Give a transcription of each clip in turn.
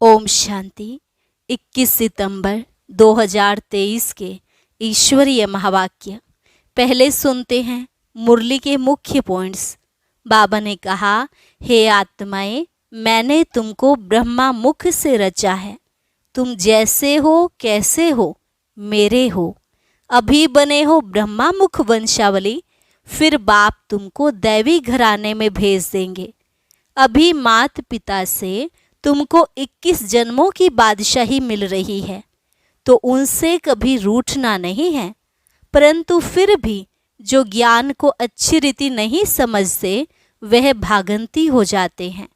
ओम शांति। 21 सितंबर 2023 के ईश्वरीय महावाक्य पहले सुनते हैं। मुरली के मुख्य पॉइंट्स। बाबा ने कहा, हे आत्माएं, मैंने तुमको ब्रह्मा मुख से रचा है। तुम जैसे हो कैसे हो मेरे हो। अभी बने हो ब्रह्मा मुख वंशावली, फिर बाप तुमको दैवी घराने में भेज देंगे। अभी मात पिता से तुमको 21 जन्मों की बादशाही मिल रही है, तो उनसे कभी रूठना नहीं है। परंतु फिर भी जो ज्ञान को अच्छी रीति नहीं समझते, वह भागंती हो जाते हैं।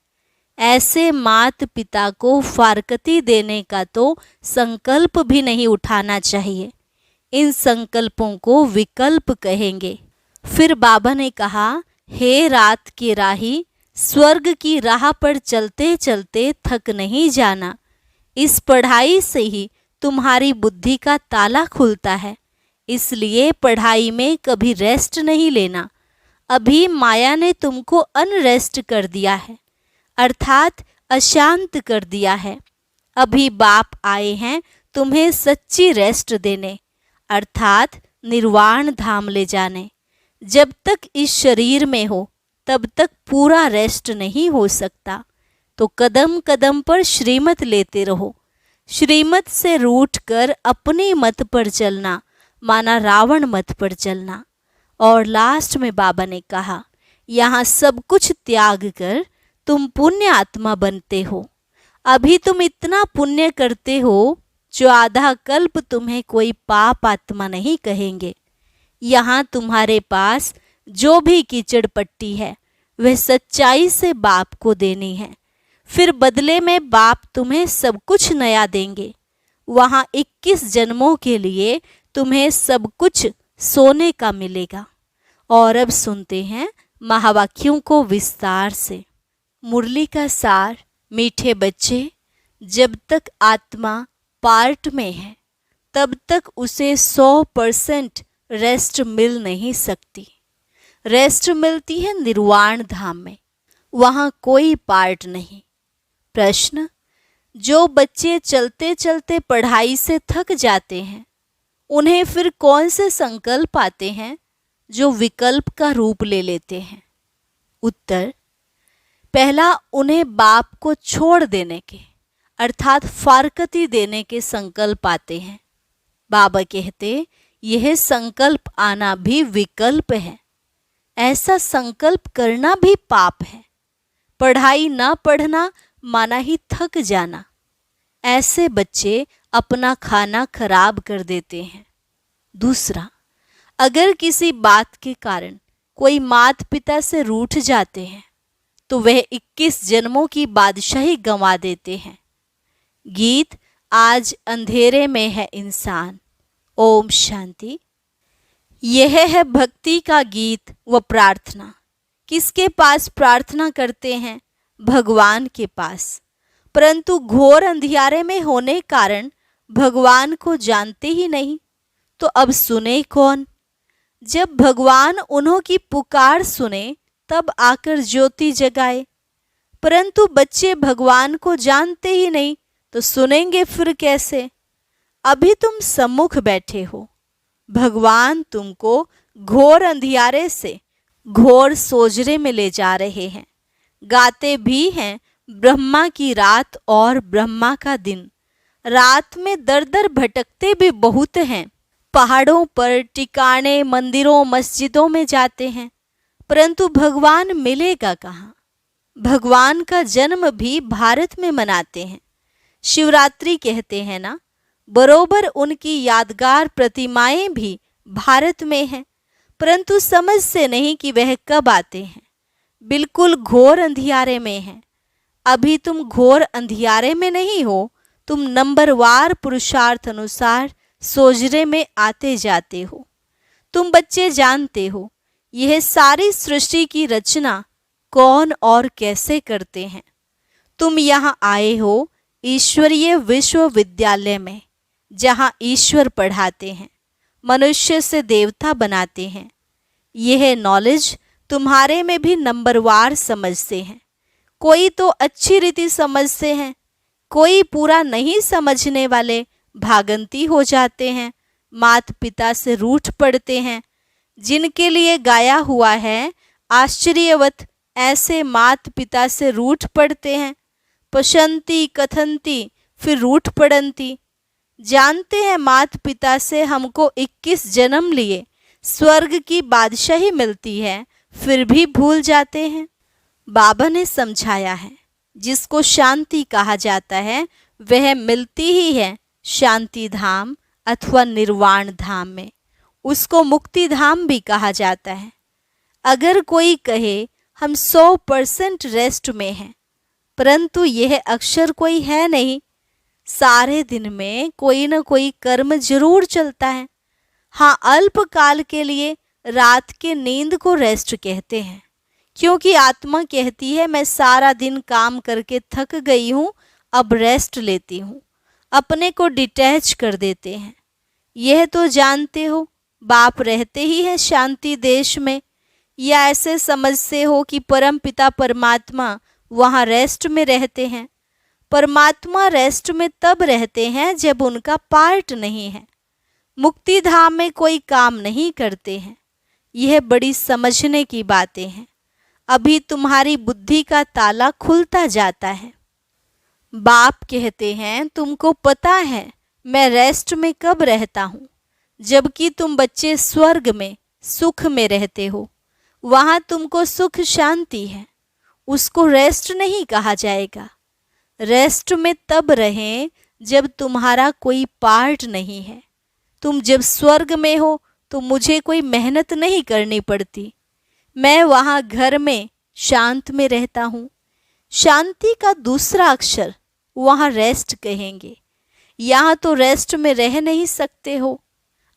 ऐसे मात पिता को फारकती देने का तो संकल्प भी नहीं उठाना चाहिए। इन संकल्पों को विकल्प कहेंगे। फिर बाबा ने कहा, हे रात के राही, स्वर्ग की राह पर चलते चलते थक नहीं जाना। इस पढ़ाई से ही तुम्हारी बुद्धि का ताला खुलता है, इसलिए पढ़ाई में कभी रेस्ट नहीं लेना। अभी माया ने तुमको अनरेस्ट कर दिया है, अर्थात अशांत कर दिया है। अभी बाप आए हैं तुम्हें सच्ची रेस्ट देने, अर्थात निर्वाण धाम ले जाने। जब तक इस शरीर में हो तब तक पूरा रेस्ट नहीं हो सकता, तो कदम कदम पर श्रीमत लेते रहो। श्रीमत से रूठ कर अपनी मत पर चलना माना रावण मत पर चलना। और लास्ट में बाबा ने कहा, यहाँ सब कुछ त्याग कर तुम पुण्य आत्मा बनते हो। अभी तुम इतना पुण्य करते हो जो आधा कल्प तुम्हें कोई पाप आत्मा नहीं कहेंगे। यहाँ तुम्हारे पास जो भी कीचड़ पट्टी है वह सच्चाई से बाप को देनी है। फिर बदले में बाप तुम्हें सब कुछ नया देंगे। वहाँ 21 जन्मों के लिए तुम्हें सब कुछ सोने का मिलेगा। और अब सुनते हैं महावाक्यों को विस्तार से। मुरली का सार। मीठे बच्चे, जब तक आत्मा पार्ट में है तब तक उसे 100% रेस्ट मिल नहीं सकती। रेस्ट मिलती है निर्वाण धाम में, वहाँ कोई पार्ट नहीं। प्रश्न, जो बच्चे चलते चलते पढ़ाई से थक जाते हैं, उन्हें फिर कौन से संकल्प आते हैं जो विकल्प का रूप ले लेते हैं? उत्तर, पहला, उन्हें बाप को छोड़ देने के अर्थात फारकती देने के संकल्प आते हैं। बाबा कहते, यह संकल्प आना भी विकल्प है। ऐसा संकल्प करना भी पाप है। पढ़ाई ना पढ़ना माना ही थक जाना। ऐसे बच्चे अपना खाना खराब कर देते हैं। दूसरा, अगर किसी बात के कारण कोई माता पिता से रूठ जाते हैं तो वह 21 जन्मों की बादशाही गंवा देते हैं। गीत, आज अंधेरे में है इंसान। ओम शांति। यह है भक्ति का गीत व प्रार्थना। किसके पास प्रार्थना करते हैं? भगवान के पास। परंतु घोर अंधियारे में होने कारण भगवान को जानते ही नहीं, तो अब सुने कौन? जब भगवान उन्हों की पुकार सुने तब आकर ज्योति जगाए। परंतु बच्चे भगवान को जानते ही नहीं, तो सुनेंगे फिर कैसे? अभी तुम सम्मुख बैठे हो, भगवान तुमको घोर अंधियारे से घोर सोजरे में ले जा रहे हैं। गाते भी हैं ब्रह्मा की रात और ब्रह्मा का दिन। रात में दर दर भटकते भी बहुत हैं। पहाड़ों पर टिकाने, मंदिरों, मस्जिदों में जाते हैं, परंतु भगवान मिलेगा कहाँ? भगवान का जन्म भी भारत में मनाते हैं। शिवरात्रि कहते हैं ना, बरोबर उनकी यादगार प्रतिमाएं भी भारत में हैं, परंतु समझ से नहीं कि वह कब आते हैं। बिल्कुल घोर अंधियारे में हैं। अभी तुम घोर अंधियारे में नहीं हो, तुम नंबरवार पुरुषार्थ अनुसार सोजरे में आते जाते हो। तुम बच्चे जानते हो यह सारी सृष्टि की रचना कौन और कैसे करते हैं। तुम यहाँ आए हो ईश्वरीय विश्वविद्यालय में, जहाँ ईश्वर पढ़ाते हैं, मनुष्य से देवता बनाते हैं। यह नॉलेज तुम्हारे में भी नंबरवार समझते हैं। कोई तो अच्छी रीति समझते हैं, कोई पूरा नहीं समझने वाले भागंती हो जाते हैं, माता पिता से रूठ पड़ते हैं। जिनके लिए गाया हुआ है आश्चर्यवत ऐसे माता पिता से रूठ पड़ते हैं। पशंती कथंती फिर रूठ पड़ंती। जानते हैं माता पिता से हमको 21 जन्म लिए स्वर्ग की बादशाही मिलती है, फिर भी भूल जाते हैं। बाबा ने समझाया है जिसको शांति कहा जाता है वह मिलती ही है शांति धाम अथवा निर्वाण धाम में। उसको मुक्ति धाम भी कहा जाता है। अगर कोई कहे हम 100% रेस्ट में हैं, परंतु यह अक्षर कोई है नहीं। सारे दिन में कोई न कोई कर्म जरूर चलता है। हाँ, अल्पकाल के लिए रात के नींद को रेस्ट कहते हैं, क्योंकि आत्मा कहती है मैं सारा दिन काम करके थक गई हूँ, अब रेस्ट लेती हूँ। अपने को डिटैच कर देते हैं। यह तो जानते हो बाप रहते ही हैं शांति देश में, या ऐसे समझते हो कि परम पिता परमात्मा वहाँ रेस्ट में रहते हैं। परमात्मा रेस्ट में तब रहते हैं जब उनका पार्ट नहीं है। मुक्ति धाम में कोई काम नहीं करते हैं। यह बड़ी समझने की बातें हैं। अभी तुम्हारी बुद्धि का ताला खुलता जाता है। बाप कहते हैं तुमको पता है मैं रेस्ट में कब रहता हूँ, जबकि तुम बच्चे स्वर्ग में सुख में रहते हो। वहाँ तुमको सुख शांति है, उसको रेस्ट नहीं कहा जाएगा। रेस्ट में तब रहें जब तुम्हारा कोई पार्ट नहीं है। तुम जब स्वर्ग में हो तो मुझे कोई मेहनत नहीं करनी पड़ती। मैं वहाँ घर में शांत में रहता हूँ। शांति का दूसरा अक्षर वहाँ रेस्ट कहेंगे। यहाँ तो रेस्ट में रह नहीं सकते हो।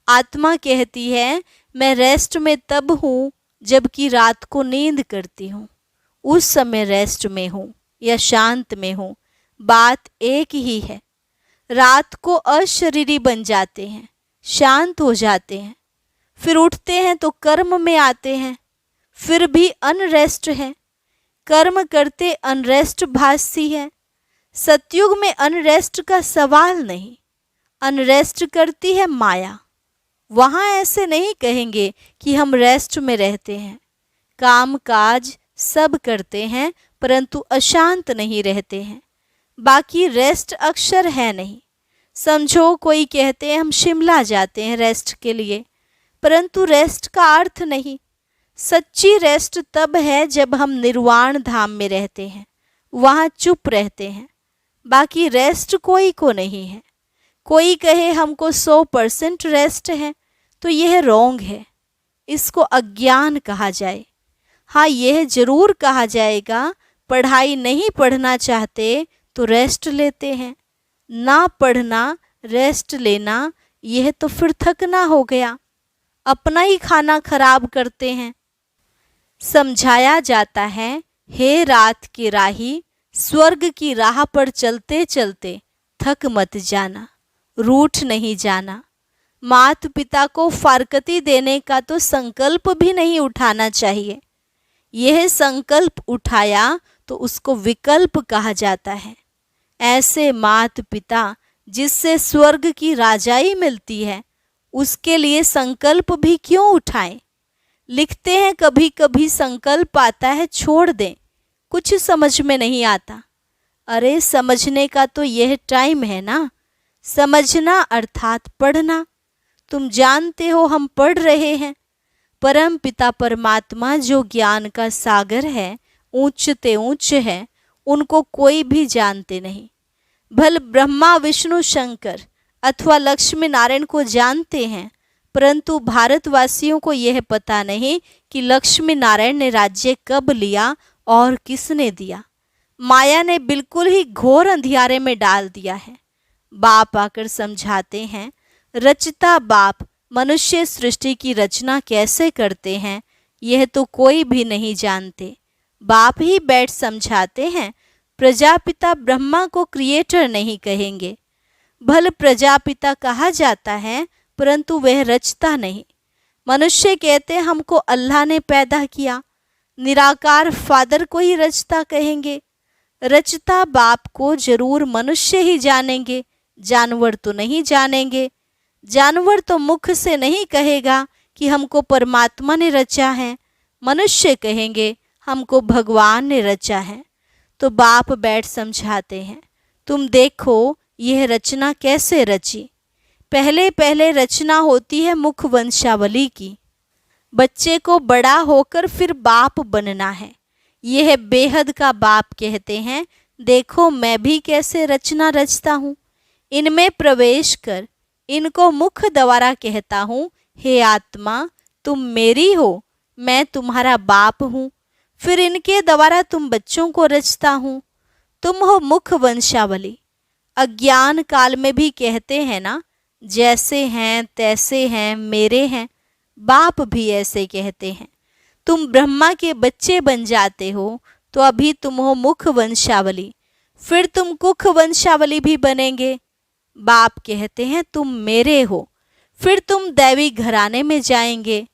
आत्मा कहती है मैं रेस्ट में तब हूँ जबकि रात को नींद करती हूँ, उस समय रेस्ट में हूँ या शांत में हूँ, बात एक ही है। रात को अशरीरी बन जाते हैं, शांत हो जाते हैं, फिर उठते हैं तो कर्म में आते हैं, फिर भी अनरेस्ट है। कर्म करते अनरेस्ट भासती है। सतयुग में अनरेस्ट का सवाल नहीं, अनरेस्ट करती है माया। वहाँ ऐसे नहीं कहेंगे कि हम रेस्ट में रहते हैं। काम काज सब करते हैं परंतु अशांत नहीं रहते हैं। बाकी रेस्ट अक्षर है नहीं। समझो कोई कहते हैं हम शिमला जाते हैं रेस्ट के लिए, परंतु रेस्ट का अर्थ नहीं। सच्ची रेस्ट तब है जब हम निर्वाण धाम में रहते हैं, वहाँ चुप रहते हैं। बाकी रेस्ट कोई को नहीं है। कोई कहे हमको 100% रेस्ट है तो यह रोंग है, इसको अज्ञान कहा जाए। हाँ, यह जरूर कहा जाएगा पढ़ाई नहीं पढ़ना चाहते तो रेस्ट लेते हैं। ना पढ़ना रेस्ट लेना यह तो फिर थकना हो गया, अपना ही खाना खराब करते हैं। समझाया जाता है हे रात की राही, स्वर्ग की राह पर चलते चलते थक मत जाना, रूठ नहीं जाना। माता पिता को फारकती देने का तो संकल्प भी नहीं उठाना चाहिए। यह संकल्प उठाया तो उसको विकल्प कहा जाता है। ऐसे माता पिता जिससे स्वर्ग की राजाई मिलती है, उसके लिए संकल्प भी क्यों उठाएं। लिखते हैं कभी कभी संकल्प आता है छोड़ दें, कुछ समझ में नहीं आता। अरे समझने का तो यह टाइम है ना। समझना अर्थात पढ़ना। तुम जानते हो हम पढ़ रहे हैं। परम पिता परमात्मा जो ज्ञान का सागर है, ऊंचते ऊंच है, उनको कोई भी जानते नहीं। भल ब्रह्मा विष्णु शंकर अथवा लक्ष्मी नारायण को जानते हैं, परंतु भारतवासियों को यह पता नहीं कि लक्ष्मी नारायण ने राज्य कब लिया और किसने दिया। माया ने बिल्कुल ही घोर अंधियारे में डाल दिया है। बाप आकर समझाते हैं रचता बाप मनुष्य सृष्टि की रचना कैसे करते हैं यह तो कोई भी नहीं जानते। बाप ही बैठ समझाते हैं। प्रजापिता ब्रह्मा को क्रिएटर नहीं कहेंगे। भल प्रजापिता कहा जाता है परंतु वह रचता नहीं। मनुष्य कहते हैं हमको अल्लाह ने पैदा किया, निराकार फादर को ही रचता कहेंगे। रचता बाप को जरूर मनुष्य ही जानेंगे, जानवर तो नहीं जानेंगे। जानवर तो मुख से नहीं कहेगा कि हमको परमात्मा ने रचा है, मनुष्य कहेंगे हमको भगवान ने रचा है। तो बाप बैठ समझाते हैं, तुम देखो यह रचना कैसे रची। पहले पहले रचना होती है मुख वंशावली की। बच्चे को बड़ा होकर फिर बाप बनना है। यह बेहद का बाप कहते हैं, देखो मैं भी कैसे रचना रचता हूँ। इनमें प्रवेश कर इनको मुख द्वारा कहता हूँ, हे आत्मा तुम मेरी हो, मैं तुम्हारा बाप हूँ। फिर इनके द्वारा तुम बच्चों को रचता हूँ। तुम हो मुख वंशावली। अज्ञान काल में भी कहते हैं ना, जैसे हैं तैसे हैं मेरे हैं। बाप भी ऐसे कहते हैं। तुम ब्रह्मा के बच्चे बन जाते हो तो अभी तुम हो मुख वंशावली, फिर तुम कुख वंशावली भी बनेंगे। बाप कहते हैं तुम मेरे हो, फिर तुम दैवी घराने में जाएंगे।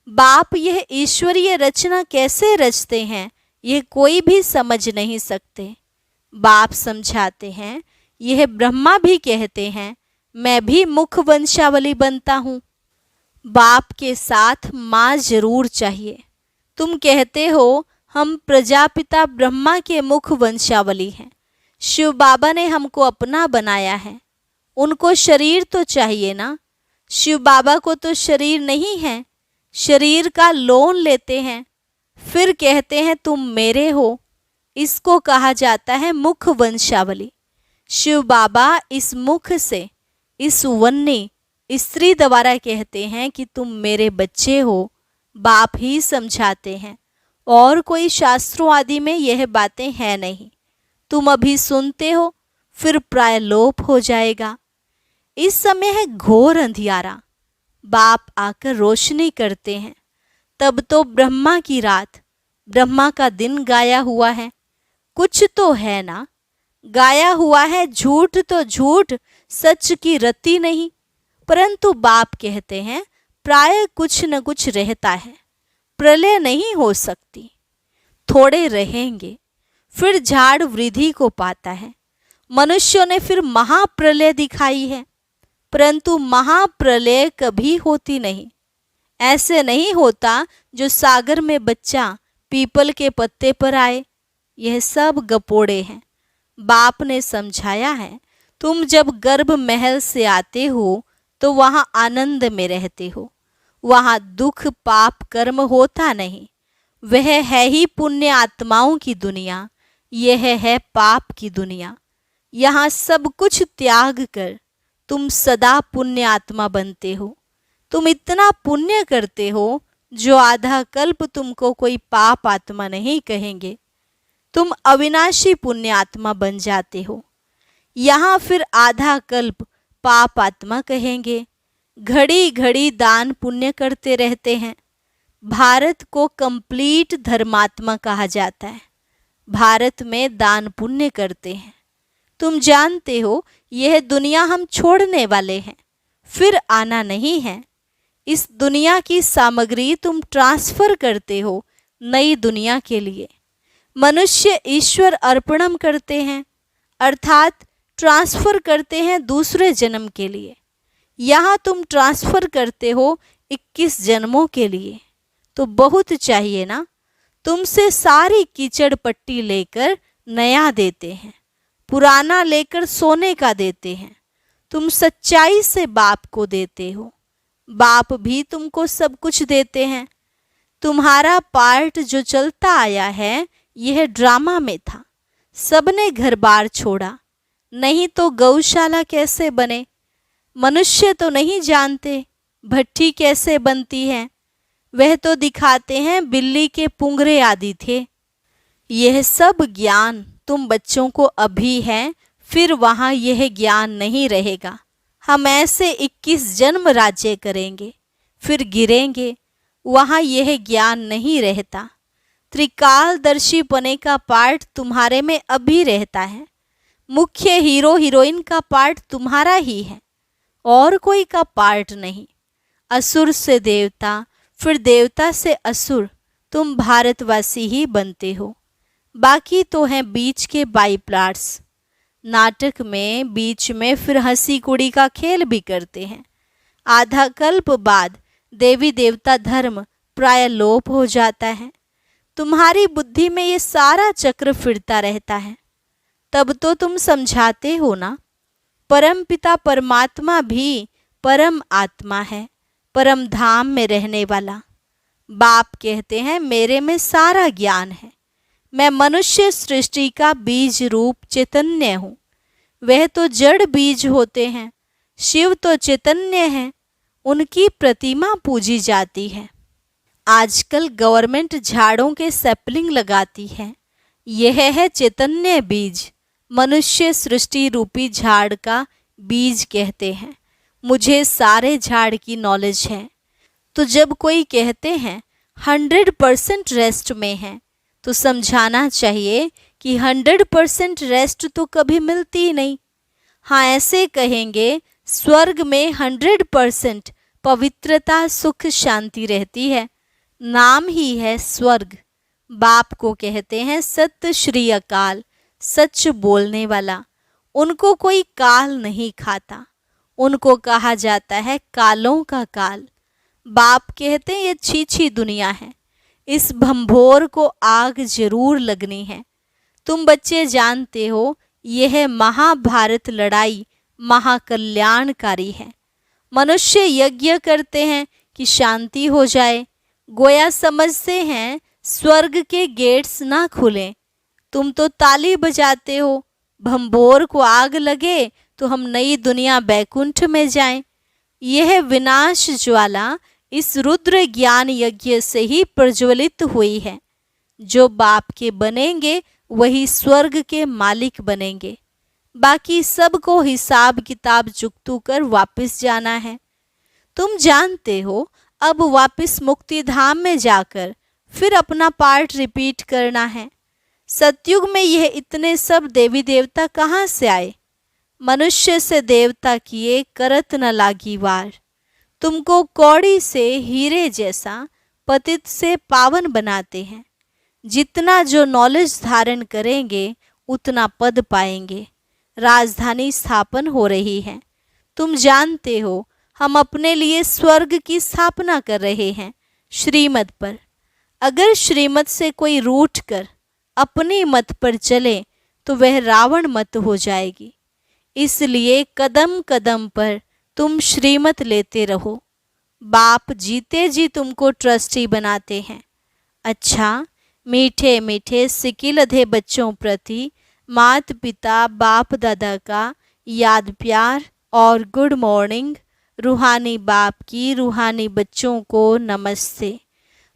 बाप यह ईश्वरीय रचना कैसे रचते हैं यह कोई भी समझ नहीं सकते। बाप समझाते हैं, यह ब्रह्मा भी कहते हैं मैं भी मुख वंशावली बनता हूँ। बाप के साथ माँ जरूर चाहिए। तुम कहते हो हम प्रजापिता ब्रह्मा के मुख वंशावली हैं, शिव बाबा ने हमको अपना बनाया है। उनको शरीर तो चाहिए ना, शिव बाबा को तो शरीर नहीं है, शरीर का लोन लेते हैं। फिर कहते हैं तुम मेरे हो। इसको कहा जाता है मुख वंशावली। शिव बाबा इस मुख से, इस वन्नी स्त्री द्वारा कहते हैं कि तुम मेरे बच्चे हो। बाप ही समझाते हैं, और कोई शास्त्रों आदि में यह बातें हैं नहीं। तुम अभी सुनते हो, फिर प्राय लोप हो जाएगा। इस समय है घोर अंधियारा। बाप आकर रोशनी करते हैं। तब तो ब्रह्मा की रात, ब्रह्मा का दिन गाया हुआ है। कुछ तो है ना, गाया हुआ है झूठ तो झूठ, सच की रति नहीं। परंतु बाप कहते हैं प्राय कुछ न कुछ रहता है, प्रलय नहीं हो सकती। थोड़े रहेंगे, फिर झाड़ वृद्धि को पाता है। मनुष्यों ने फिर महाप्रलय दिखाई है, परंतु महाप्रलय कभी होती नहीं। ऐसे नहीं होता जो सागर में बच्चा पीपल के पत्ते पर आए। यह सब गपोड़े हैं। बाप ने समझाया है, तुम जब गर्भ महल से आते हो तो वहां आनंद में रहते हो। वहां दुख पाप कर्म होता नहीं। वह है ही पुण्य आत्माओं की दुनिया, यह है पाप की दुनिया। यहाँ सब कुछ त्याग कर तुम सदा पुण्य आत्मा बनते हो। तुम इतना पुण्य करते हो जो आधा कल्प तुमको कोई पाप आत्मा नहीं कहेंगे। तुम अविनाशी पुण्य आत्मा बन जाते हो। यहाँ फिर आधा कल्प पाप आत्मा कहेंगे। घड़ी घड़ी दान पुण्य करते रहते हैं। भारत को कंप्लीट धर्मात्मा कहा जाता है। भारत में दान पुण्य करते हैं। तुम जानते हो यह दुनिया हम छोड़ने वाले हैं, फिर आना नहीं है। इस दुनिया की सामग्री तुम ट्रांसफर करते हो नई दुनिया के लिए। मनुष्य ईश्वर अर्पणम करते हैं, अर्थात ट्रांसफर करते हैं दूसरे जन्म के लिए। यहाँ तुम ट्रांसफर करते हो 21 जन्मों के लिए। तो बहुत चाहिए ना। तुमसे सारी कीचड़ पट्टी लेकर नया देते हैं, पुराना लेकर सोने का देते हैं। तुम सच्चाई से बाप को देते हो, बाप भी तुमको सब कुछ देते हैं। तुम्हारा पार्ट जो चलता आया है यह ड्रामा में था। सबने घर बार छोड़ा, नहीं तो गौशाला कैसे बने। मनुष्य तो नहीं जानते भट्ठी कैसे बनती है। वह तो दिखाते हैं बिल्ली के पुंगरे आदि थे। यह सब ज्ञान तुम बच्चों को अभी है, फिर वहाँ यह ज्ञान नहीं रहेगा। हम ऐसे 21 जन्म राज्य करेंगे, फिर गिरेंगे, वहाँ यह ज्ञान नहीं रहता। त्रिकालदर्शी पने का पार्ट तुम्हारे में अभी रहता है। मुख्य हीरो हीरोइन का पार्ट तुम्हारा ही है, और कोई का पार्ट नहीं। असुर से देवता, फिर देवता से असुर, तुम भारतवासी ही बनते हो। बाकी तो हैं बीच के बाई प्लाट्स। नाटक में बीच में फिर हंसी कुड़ी का खेल भी करते हैं। आधा कल्प बाद देवी देवता धर्म प्राय लोप हो जाता है। तुम्हारी बुद्धि में ये सारा चक्र फिरता रहता है। तब तो तुम समझाते हो ना, परम पिता परमात्मा भी परम आत्मा है, परम धाम में रहने वाला। बाप कहते हैं मेरे में सारा ज्ञान है। मैं मनुष्य सृष्टि का बीज रूप चैतन्य हूँ। वह तो जड़ बीज होते हैं, शिव तो चैतन्य है, उनकी प्रतिमा पूजी जाती है। आजकल गवर्नमेंट झाड़ों के सैपलिंग लगाती है। यह है चैतन्य बीज, मनुष्य सृष्टि रूपी झाड़ का बीज कहते हैं। मुझे सारे झाड़ की नॉलेज है। तो जब कोई कहते हैं 100% रेस्ट में है, तो समझाना चाहिए कि 100% रेस्ट तो कभी मिलती ही नहीं। हाँ, ऐसे कहेंगे स्वर्ग में 100% पवित्रता सुख शांति रहती है। नाम ही है स्वर्ग। बाप को कहते हैं सत्य श्री अकाल, सच बोलने वाला। उनको कोई काल नहीं खाता, उनको कहा जाता है कालों का काल। बाप कहते हैं ये छीछी दुनिया है, इस भंभोर को आग जरूर लगनी है। तुम बच्चे जानते हो यह महाभारत लड़ाई महाकल्याणकारी है। मनुष्य यज्ञ करते हैं कि शांति हो जाए, गोया समझते हैं स्वर्ग के गेट्स ना खुलें। तुम तो ताली बजाते हो, भंभोर को आग लगे तो हम नई दुनिया बैकुंठ में जाएं। यह विनाश ज्वाला इस रुद्र ज्ञान यज्ञ से ही प्रज्वलित हुई है। जो बाप के बनेंगे वही स्वर्ग के मालिक बनेंगे। बाकी सबको हिसाब किताब चुकतू कर वापस जाना है। तुम जानते हो अब वापस मुक्ति धाम में जाकर फिर अपना पार्ट रिपीट करना है। सतयुग में यह इतने सब देवी देवता कहाँ से आए? मनुष्य से देवता किए करत न लागी वार। तुमको कौड़ी से हीरे जैसा, पतित से पावन बनाते हैं। जितना जो नॉलेज धारण करेंगे उतना पद पाएंगे। राजधानी स्थापन हो रही है। तुम जानते हो हम अपने लिए स्वर्ग की स्थापना कर रहे हैं श्रीमत पर। अगर श्रीमत से कोई रूठ कर अपनी मत पर चले तो वह रावण मत हो जाएगी। इसलिए कदम कदम पर तुम श्रीमत लेते रहो। बाप जीते जी तुमको ट्रस्टी बनाते हैं। अच्छा, मीठे मीठे सिकिलधे बच्चों प्रति माता पिता बाप दादा का याद प्यार और गुड मॉर्निंग। रूहानी बाप की रूहानी बच्चों को नमस्ते।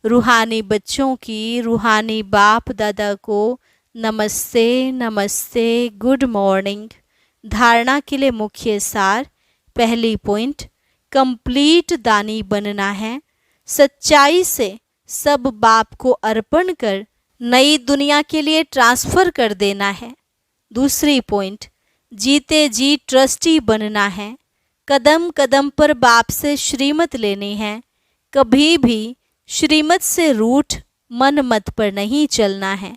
रूहानी बच्चों की रूहानी बाप दादा को नमस्ते नमस्ते, गुड मॉर्निंग। धारणा के लिए मुख्य सार। पहली पॉइंट, कंप्लीट दानी बनना है। सच्चाई से सब बाप को अर्पण कर नई दुनिया के लिए ट्रांसफ़र कर देना है। दूसरी पॉइंट, जीते जी ट्रस्टी बनना है। कदम कदम पर बाप से श्रीमत लेनी है। कभी भी श्रीमत से रूठ मन मत पर नहीं चलना है।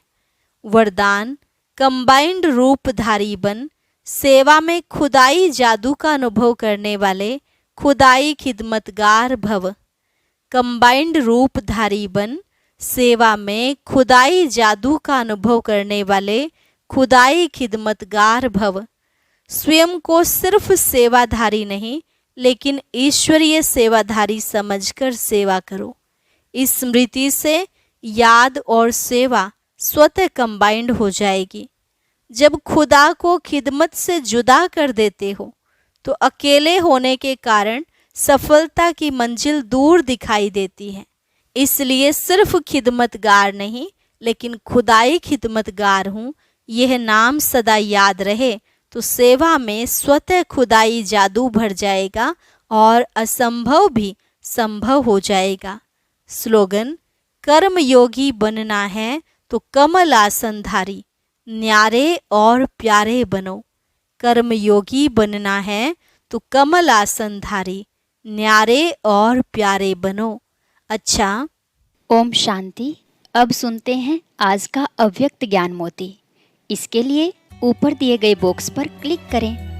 वरदान, कंबाइंड रूपधारी बन सेवा में खुदाई जादू का अनुभव करने वाले खुदाई खिदमतगार भव। कंबाइंड रूपधारी बन सेवा में खुदाई जादू का अनुभव करने वाले खुदाई खिदमतगार भव। स्वयं को सिर्फ सेवाधारी नहीं लेकिन ईश्वरीय सेवाधारी समझकर सेवा करो। इस स्मृति से याद और सेवा स्वतः कंबाइंड हो जाएगी। जब खुदा को खिदमत से जुदा कर देते हो तो अकेले होने के कारण सफलता की मंजिल दूर दिखाई देती है। इसलिए सिर्फ खिदमतगार नहीं लेकिन खुदाई खिदमतगार हूँ, यह नाम सदा याद रहे तो सेवा में स्वतः खुदाई जादू भर जाएगा और असंभव भी संभव हो जाएगा। स्लोगन, कर्म योगी बनना है तो कमल आसनधारी न्यारे और प्यारे बनो। कर्म योगी बनना है तो कमल आसनधारी न्यारे और प्यारे बनो। अच्छा, ओम शांति। अब सुनते हैं आज का अव्यक्त ज्ञान मोती। इसके लिए ऊपर दिए गए बॉक्स पर क्लिक करें।